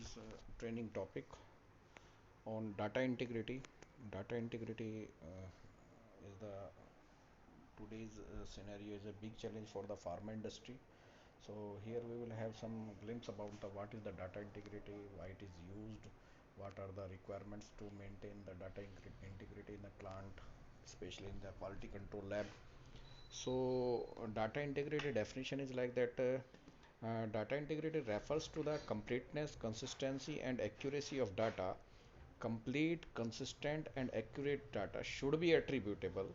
today's training topic on data integrity. Data integrity is the today's scenario is a big challenge for the pharma industry. So here we will have some glimpse about what is the data integrity, why it is used, what are the requirements to maintain the data integrity in the plant, especially in the quality control lab. So data integrity definition is like that. Data integrity refers to the completeness, consistency, and accuracy of data. Complete, consistent, and accurate data should be attributable,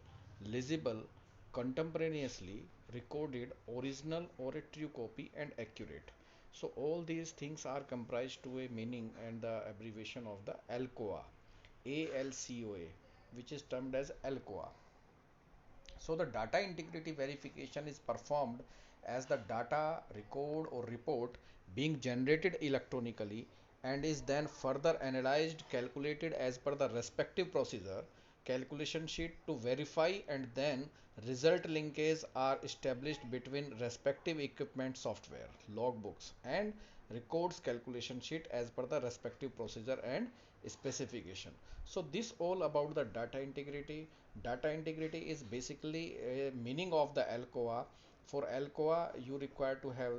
legible, contemporaneously recorded, original or a true copy, and accurate. So all these things are comprised to a meaning and the abbreviation of the ALCOA, ALCOA, which is termed as ALCOA. So the data integrity verification is performed as the data record or report being generated electronically and is then further analyzed, calculated as per the respective procedure, calculation sheet to verify, and then result linkage are established between respective equipment software, logbooks, and records calculation sheet as per the respective procedure and specification. So this all about the data integrity. Data integrity is basically a meaning of the ALCOA. For ALCOA, you require to have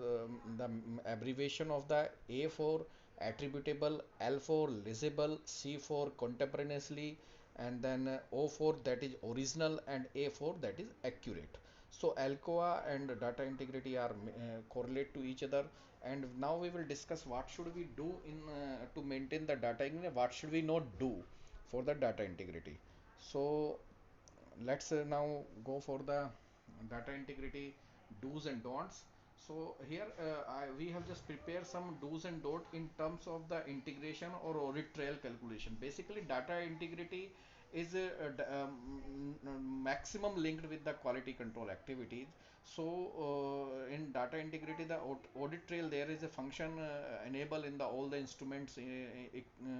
the abbreviation of the A for attributable, L for legible, C for contemporaneously, and then O for that is original, and A for that is accurate. So ALCOA and data integrity are correlate to each other. And now we will discuss what should we do in to maintain the data integrity, what should we not do for the data integrity. So let's now go for the data integrity do's and don'ts. So here we have just prepared some do's and don'ts in terms of the integration or audit trail calculation. Basically data integrity is maximum linked with the quality control activities. So in data integrity, the audit trail, there is a function enable in the all the instruments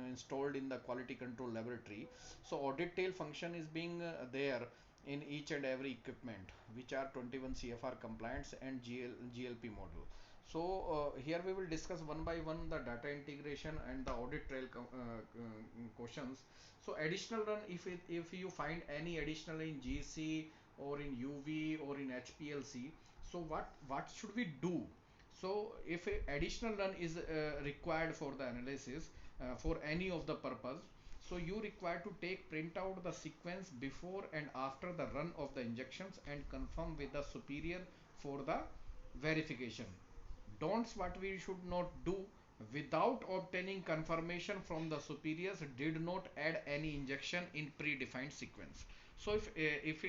installed in the quality control laboratory. So audit tail function is being there in each and every equipment which are 21 CFR compliance and GLP model. So here we will discuss one by one the data integration and the audit trail questions. So additional run, if you find any additional in GC or in UV or in HPLC, so what should we do? So if a additional run is required for the analysis for any of the purpose, so you require to take print out the sequence before and after the run of the injections and confirm with the superior for the verification. Don'ts, what we should not do: without obtaining confirmation from the superiors, did not add any injection in predefined sequence. So if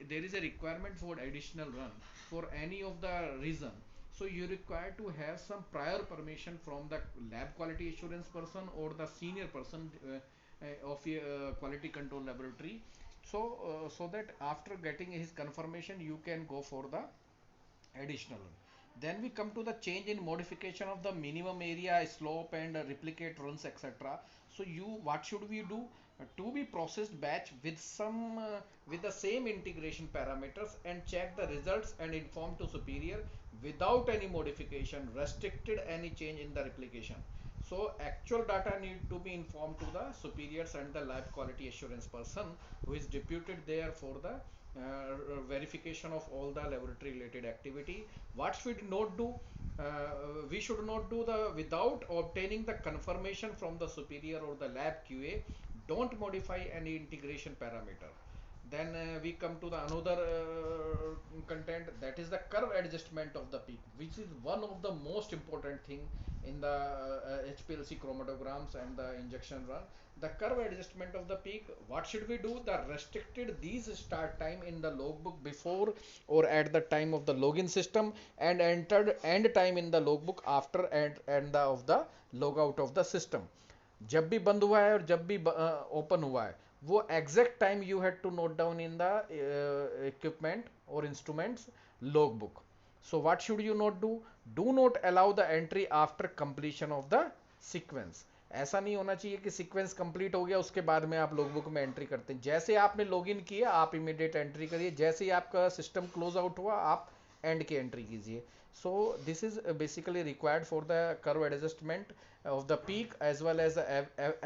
there is a requirement for additional run for any of the reason, so you require to have some prior permission from the lab quality assurance person or the senior person of a quality control laboratory. So so that after getting his confirmation you can go for the additional. Then we come to the change in modification of the minimum area, slope, and replicate runs, etc. So you, what should we do? To be processed batch with some with the same integration parameters and check the results and inform to superior without any modification, restricted any change in the replication. So actual data need to be informed to the superiors and the lab quality assurance person who is deputed there for the verification of all the laboratory related activity. What should we not do? We should not do the without obtaining the confirmation from the superior or the lab QA. Don't modify any integration parameter. Then we come to the another content, that is the curve adjustment of the peak, which is one of the most important thing in the HPLC chromatograms and the injection run. The curve adjustment of the peak, what should we do? The restricted these start time in the logbook before or at the time of the login system, and entered end time in the logbook after and the of the logout of the system. जब भी बंद हुआ है और जब भी open हुआ है, वो exact time you had to note down in the equipment और instruments log book. So what should you not do? Do not allow the entry after completion of the sequence. ऐसा नहीं होना चाहिए कि सीक्वेंस कंप्लीट हो गया उसके बाद में आप लॉग बुक में एंट्री करते हैं. जैसे आपने लॉगिन किया आप इमीडिएट एंट्री करिए, जैसे ही आपका सिस्टम क्लोज आउट हुआ आप एंड की एंट्री कीजिए. So this is basically required for the curve adjustment of the peak, as well as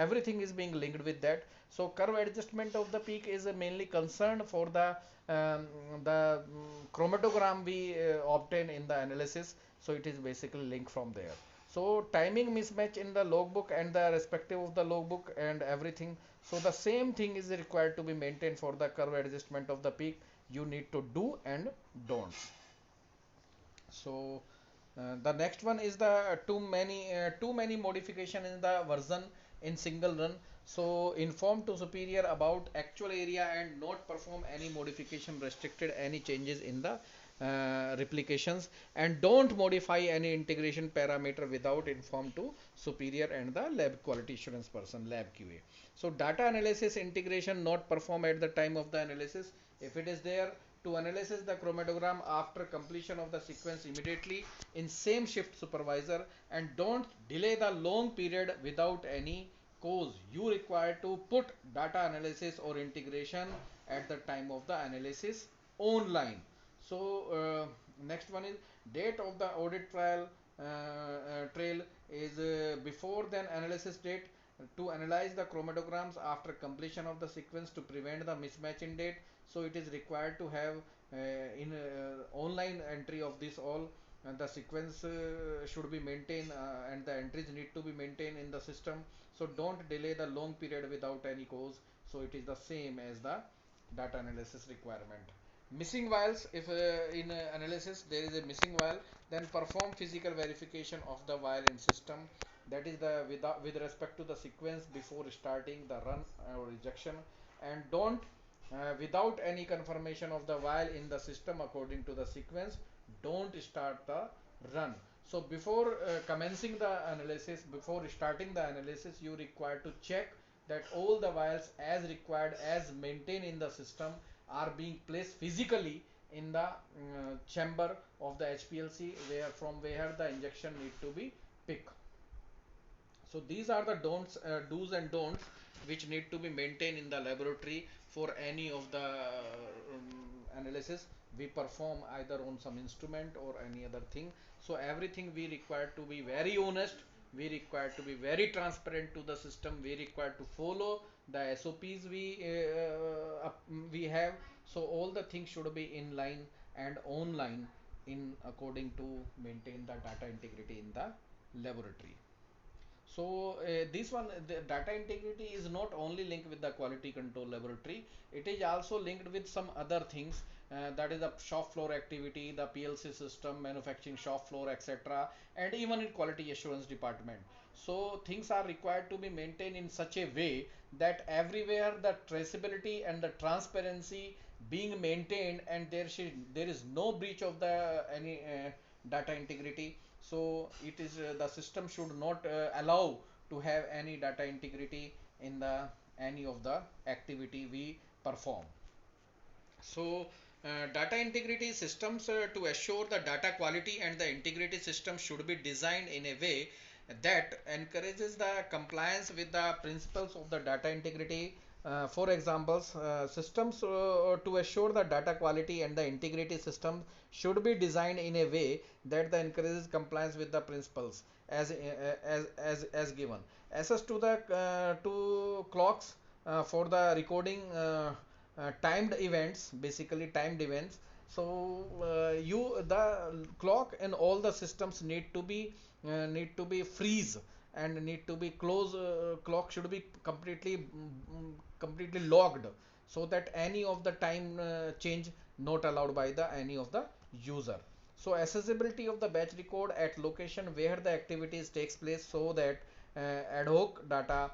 everything is being linked with that. So curve adjustment of the peak is mainly concerned for um, chromatogram we obtain in the analysis. So it is basically linked from there. So timing mismatch in the logbook and the respective of the logbook and everything, so the same thing is required to be maintained for the curve adjustment of the peak. You need to do and don't. So the next one is the too many modification in the version in single run. So inform to superior about actual area and not perform any modification restricted any changes in the replications, and don't modify any integration parameter without inform to superior and the lab quality assurance person, lab QA. So data analysis integration not perform at the time of the analysis. If it is there, to analyze the chromatogram after completion of the sequence immediately in same shift supervisor, and don't delay the long period without any cause. You require to put data analysis or integration at the time of the analysis online. So next one is date of the audit trail is before then analysis date, to analyze the chromatograms after completion of the sequence to prevent the mismatch in date. So it is required to have in online entry of this all, and the sequence should be maintained, and the entries need to be maintained in the system. So don't delay the long period without any cause. So it is the same as the data analysis requirement. Missing vials, if in analysis there is a missing vial, then perform physical verification of the vial in system, that is the with respect to the sequence before starting the run or rejection. And don't without any confirmation of the vial in the system according to the sequence, don't start the run. So before commencing the analysis, before starting the analysis, you require to check that all the vials as required, as maintained in the system, are being placed physically in the chamber of the HPLC, where from where the injection need to be picked. So these are the don'ts, do's and don'ts which need to be maintained in the laboratory for any of the analysis we perform either on some instrument or any other thing. So everything we require to be very honest, we require to be very transparent to the system, we require to follow the SOPs we have. So all the things should be in line and online in according to maintain the data integrity in the laboratory. So this one, the data integrity is not only linked with the quality control laboratory, it is also linked with some other things, that is the shop floor activity, the PLC system, manufacturing shop floor, etc., and even in quality assurance department. So things are required to be maintained in such a way that everywhere the traceability and the transparency being maintained, and there is no breach of the any data integrity. So it is the system should not allow to have any data integrity in the any of the activity we perform. So data integrity systems, to assure the data quality and the integrity system should be designed in a way that encourages the compliance with the principles of the data integrity. For examples, systems to assure the data quality and the integrity system should be designed in a way that the encourages compliance with the principles as given. Access to the to clocks for the recording timed events, basically timed events. So you the clock and all the systems need to be freeze and need to be close. Clock should be completely logged, so that any of the time change not allowed by the any of the user. So accessibility of the batch record at location where the activities takes place, so that ad hoc data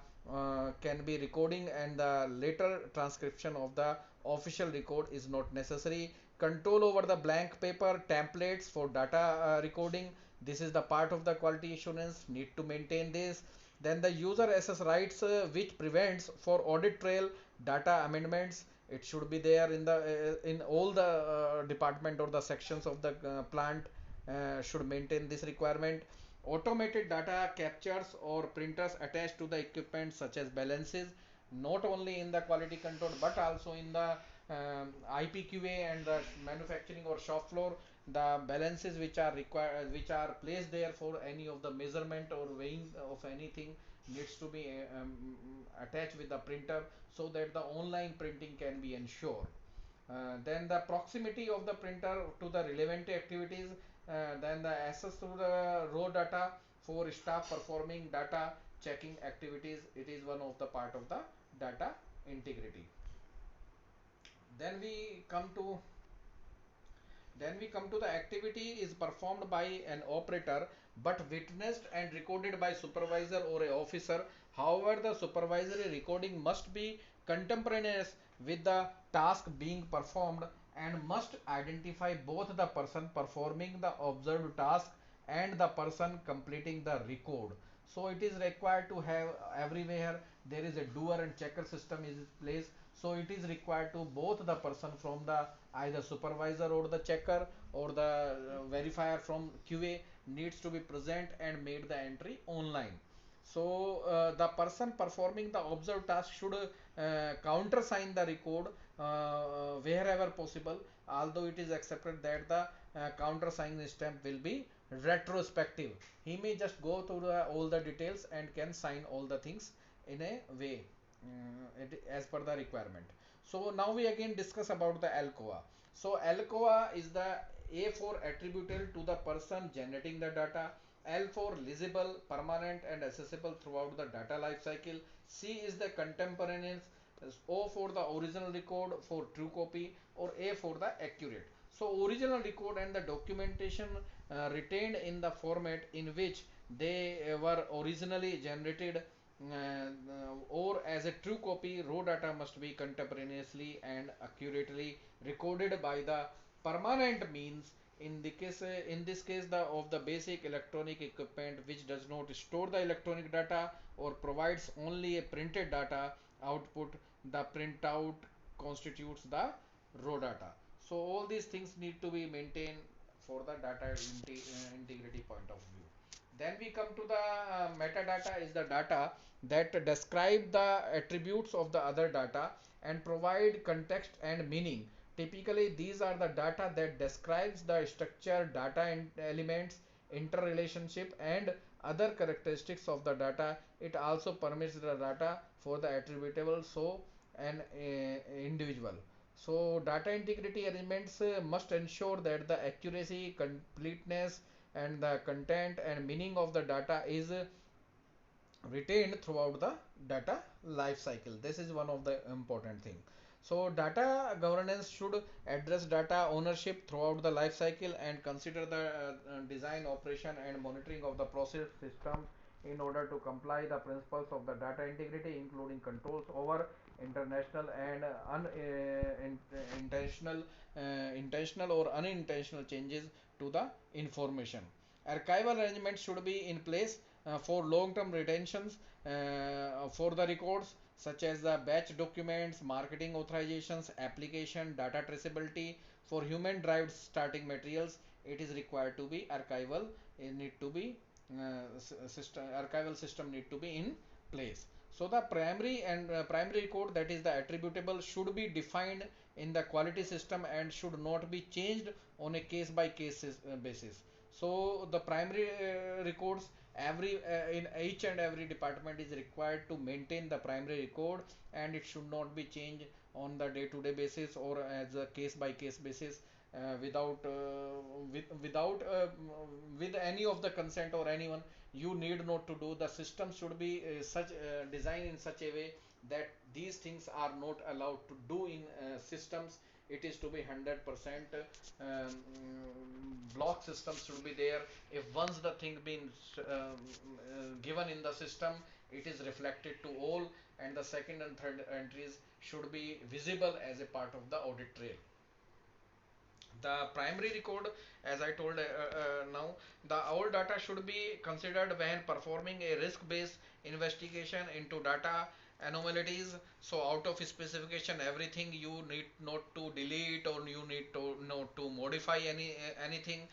can be recording and the later transcription of the official record is not necessary. Control over the blank paper templates for data recording, this is the part of the quality assurance, need to maintain this. Then the user access rights, which prevents for audit trail data amendments, it should be there in all the department or the sections of the plant, should maintain this requirement. Automated data captures or printers attached to the equipment such as balances, not only in the quality control but also in the IPQA and the manufacturing or shop floor. the balances which are required, which are placed there for any of the measurement or weighing of anything, needs to be attached with the printer, so that the online printing can be ensured. Then the proximity of the printer to the relevant activities, then the access to the raw data for staff performing data checking activities, it is one of the part of the data integrity. Then we come to the activity is performed by an operator but witnessed and recorded by supervisor or a officer. However, the supervisory recording must be contemporaneous with the task being performed and must identify both the person performing the observed task and the person completing the record. So it is required to have everywhere there is a doer and checker system is in place. So it is required to both the person from the either supervisor or the checker or the verifier from QA needs to be present and made the entry online. So the person performing the observed task should countersign the record wherever possible, although it is accepted that the countersign stamp will be retrospective. He may just go through all the details and can sign all the things in a way as per the requirement. So now we again discuss about the ALCOA. So ALCOA is the A for attributable to the person generating the data, L for legible, permanent and accessible throughout the data life cycle, C is the contemporaneous, O for the original record for true copy, or A for the accurate. So original record and the documentation retained in the format in which they were originally generated, or as a true copy, raw data must be contemporaneously and accurately recorded by the permanent means. In this case, the of the basic electronic equipment which does not store the electronic data or provides only a printed data output, the printout constitutes the raw data. So all these things need to be maintained for the data integrity point of view. Then we come to the metadata is the data that describe the attributes of the other data and provide context and meaning. Typically, these are the data that describes the structure, data elements, interrelationship, and other characteristics of the data. It also permits the data for the attributable, so an individual. So data integrity arrangements must ensure that the accuracy, completeness, and the content and meaning of the data is retained throughout the data life cycle. This is one of the important thing. So data governance should address data ownership throughout the life cycle and consider the design, operation and monitoring of the process system in order to comply the principles of the data integrity, including controls over international and intentional intentional or unintentional changes to the information. Archival arrangements should be in place for long-term retentions for the records such as the batch documents, marketing authorizations, application, data traceability. For human derived starting materials, it is required to be archival. It need to be system archival system need to be in place. So the primary record, that is the attributable, should be defined in the quality system and should not be changed on a case by case basis. So the primary records, every in each and every department is required to maintain the primary record, and it should not be changed on the day to day basis or as a case by case basis without without with any of the consent or anyone. You need not to do. The system should be such designed in such a way that these things are not allowed to do in systems. It is to be 100% block system should be there. If once the thing been given in the system, it is reflected to all, and the second and third entries should be visible as a part of the audit trail. The primary record, as I told now, the all data should be considered when performing a risk based investigation into data anomalies. So out of specification, everything you need not to delete or you need to not to modify anything.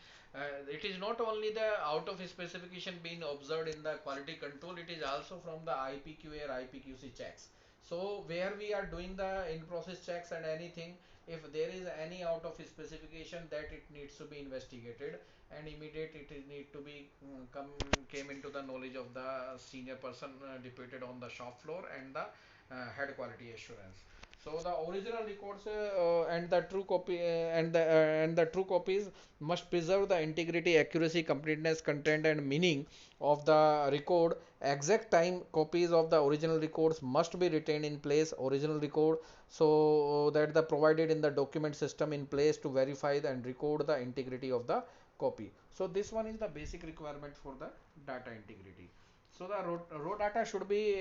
It is not only the out of specification being observed in the quality control, it is also from the IPQA or IPQC checks. So where we are doing the in process checks and anything, if there is any out of specification, that it needs to be investigated, and immediate it is need to be came into the knowledge of the senior person deputed on the shop floor and the head quality assurance. So the original records and the true copy and the true copies must preserve the integrity, accuracy, completeness, content, and meaning of the record. Exact time copies of the original records must be retained in place. Original record, so that the provided in the document system in place to verify and record the integrity of the copy. So this one is the basic requirement for the data integrity. So the raw data should be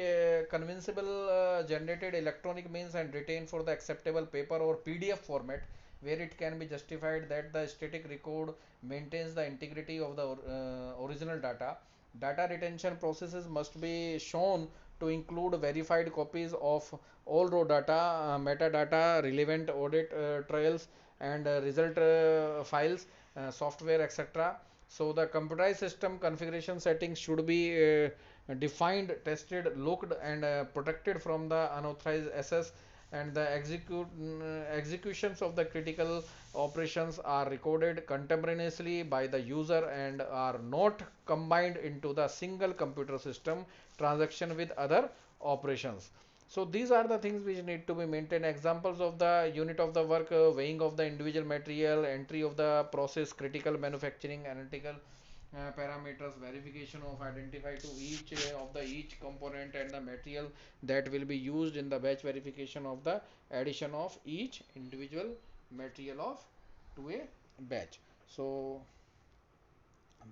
convincible, generated electronic means and retained for the acceptable paper or PDF format, where it can be justified that the static record maintains the integrity of the original data. Data retention processes must be shown to include verified copies of all raw data, metadata, relevant audit trails, and result files, software, etc. So the computerized system configuration settings should be defined, tested, looked, and protected from the unauthorized access, and the executions of the critical operations are recorded contemporaneously by the user and are not combined into the single computer system transaction with other operations. So these are the things which need to be maintained. Examples of the unit of the work, weighing of the individual material, entry of the process, critical manufacturing, analytical parameters, verification of identify to each of the each component and the material that will be used in the batch, verification of the addition of each individual material of to a batch. So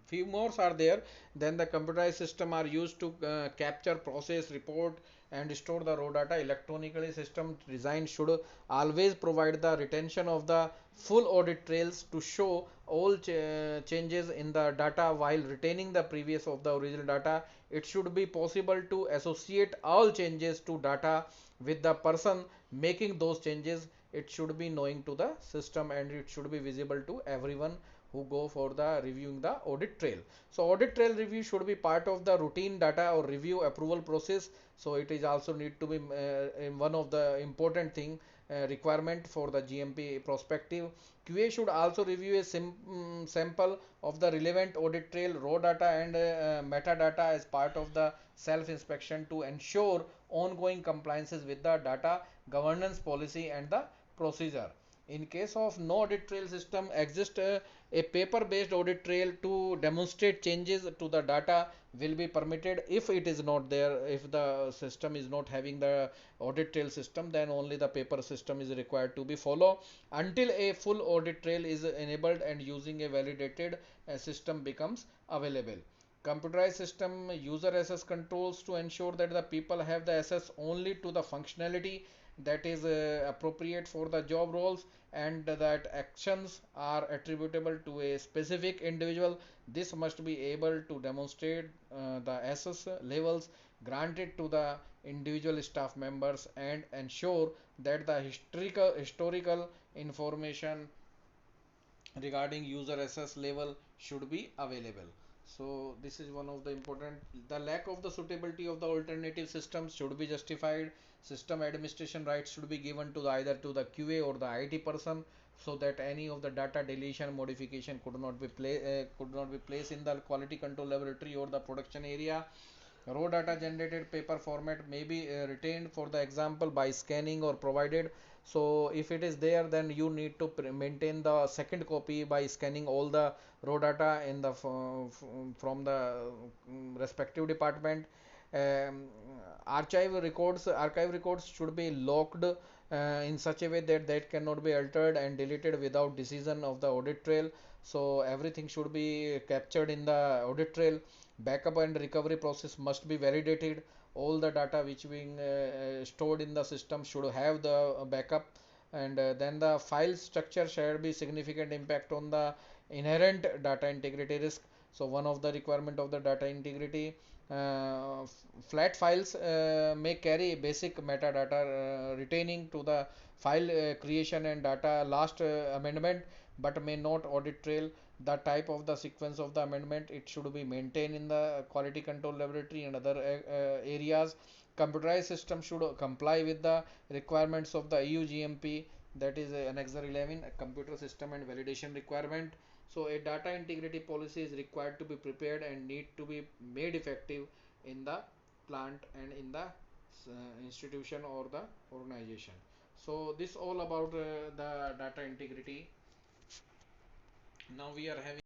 few more are there. Then the computerized system are used to capture, process, report, and store the raw data electronically. System design should always provide the retention of the full audit trails to show all changes in the data while retaining the previous of the original data. It should be possible to associate all changes to data with the person making those changes. It should be knowing to the system, and it should be visible to everyone who go for the reviewing the audit trail. So audit trail review should be part of the routine data or review approval process. So it is also need to be one of the important thing requirement for the GMP perspective. QA should also review a sample of the relevant audit trail raw data and metadata as part of the self inspection to ensure ongoing compliances with the data governance policy and the procedure. In case of no audit trail system exists, a paper based audit trail to demonstrate changes to the data will be permitted. If it is not there, if the system is not having the audit trail system, then only the paper system is required to be followed until a full audit trail is enabled and using a validated system becomes available. Computerized system user access controls to ensure that the people have the access only to the functionality that is appropriate for the job roles, and that actions are attributable to a specific individual. This must be able to demonstrate the access levels granted to the individual staff members and ensure that the historical information regarding user access level should be available. So this is one of the important. The lack of the suitability of the alternative systems should be justified. System administration rights should be given to either to the QA or the IT person, so that any of the data deletion modification could not be placed in the quality control laboratory or the production area. Raw data generated paper format may be retained for the example by scanning or provided. So if it is there, then you need to maintain the second copy by scanning all the raw data in the from the respective department. um, archive records should be locked in such a way that that cannot be altered and deleted without decision of the audit trail. So everything should be captured in the audit trail. Backup and recovery process must be validated. All the data which being stored in the system should have the backup. And then the file structure should be significant impact on the inherent data integrity risk. So one of the requirement of the data integrity, uh, flat files may carry basic metadata retaining to the file creation and data last amendment, but may not audit trail. the type of the sequence of the amendment, it should be maintained in the quality control laboratory and other areas. Computerized system should comply with the requirements of the EU GMP, that is Annexure 11, a computer system and validation requirement. So a data integrity policy is required to be prepared and need to be made effective in the plant and in the institution or the organization. So this all about the data integrity. Now we are having